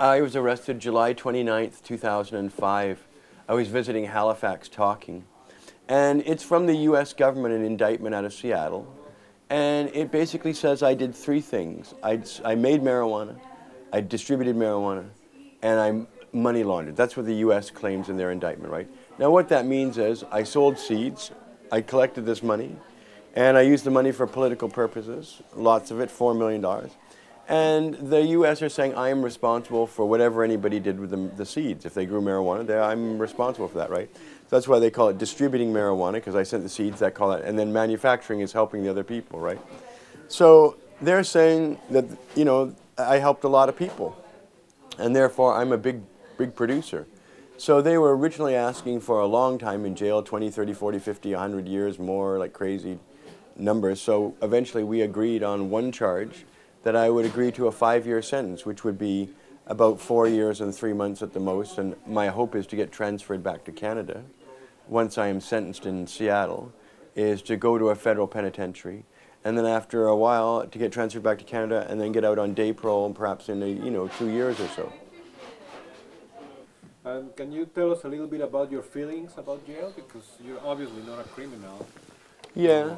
I was arrested July 29th, 2005. I was visiting Halifax talking. And it's from the U.S. government, an indictment out of Seattle. And it basically says I did three things. I made marijuana, I distributed marijuana, and I money laundered. That's what the U.S. claims in their indictment, right? Now what that means is I sold seeds, I collected this money, and I used the money for political purposes, lots of it, $4 million. And the U.S. are saying I am responsible for whatever anybody did with the seeds. If they grew marijuana, I'm responsible for that, right? So that's why they call it distributing marijuana, because I sent the seeds, that call it, and then manufacturing is helping the other people, right? So they're saying that, you know, I helped a lot of people, and therefore I'm a big producer. So they were originally asking for a long time in jail, 20, 30, 40, 50, 100 years, more, like crazy numbers. So eventually we agreed on one charge, that I would agree to a 5-year sentence, which would be about 4 years and 3 months at the most, and my hope is to get transferred back to Canada once I am sentenced in Seattle, is to go to a federal penitentiary, and then after a while to get transferred back to Canada and then get out on day parole, perhaps in 2 years or so. Can you tell us a little bit about your feelings about jail? Because you're obviously not a criminal. Yeah.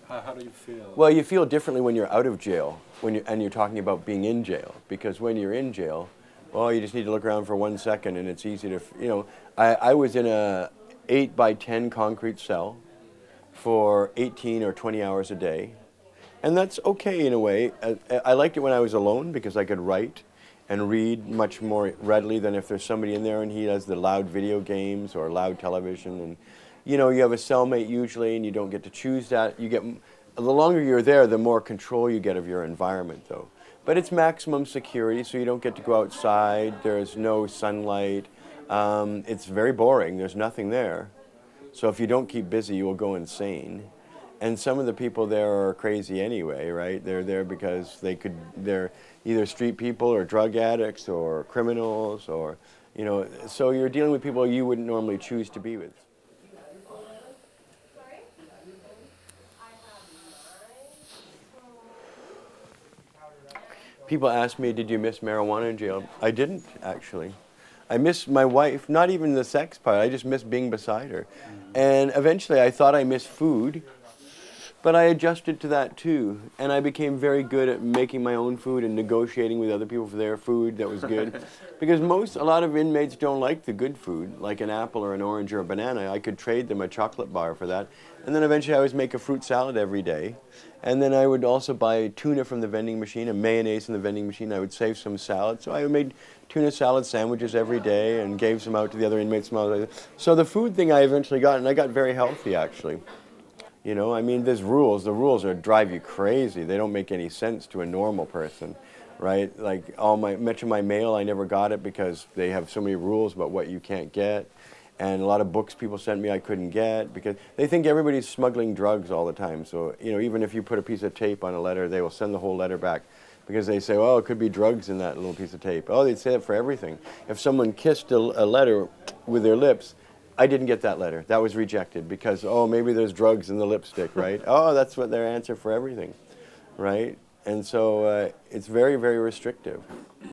How do you feel? Well, you feel differently when you're out of jail, and you're talking about being in jail. Because when you're in jail, well, you just need to look around for 1 second, and it's easy to, I was in a 8 by 10 concrete cell for 18 or 20 hours a day, and that's okay in a way. I liked it when I was alone because I could write and read much more readily than if there's somebody in there and he has the loud video games or loud television. And you have a cellmate usually, and you don't get to choose that. The longer you're there, the more control you get of your environment, though. But it's maximum security, so you don't get to go outside. There's no sunlight. It's very boring. There's nothing there. So if you don't keep busy, you will go insane. And some of the people there are crazy anyway, right? They're there because they're either street people or drug addicts or criminals, or, so you're dealing with people you wouldn't normally choose to be with. People ask me, did you miss marijuana in jail? I didn't, actually. I miss my wife, not even the sex part, I just miss being beside her. And eventually I thought I missed food, but I adjusted to that too. And I became very good at making my own food and negotiating with other people for their food that was good. Because a lot of inmates don't like the good food, like an apple or an orange or a banana. I could trade them a chocolate bar for that. And then eventually I would make a fruit salad every day. And then I would also buy tuna from the vending machine and mayonnaise from the vending machine. I would save some salad. So I made tuna salad sandwiches every day and gave some out to the other inmates. So the food thing I eventually got, and I got very healthy actually. I mean, there's rules. The rules drive you crazy. They don't make any sense to a normal person, right? Like much of my mail, I never got it because they have so many rules about what you can't get. And a lot of books people sent me I couldn't get because they think everybody's smuggling drugs all the time. So, even if you put a piece of tape on a letter, they will send the whole letter back because they say, well, it could be drugs in that little piece of tape. Oh, they'd say it for everything. If someone kissed a letter with their lips, I didn't get that letter. That was rejected because, oh, maybe there's drugs in the lipstick, right? Oh, that's what their answer for everything, right? And so it's very, very restrictive.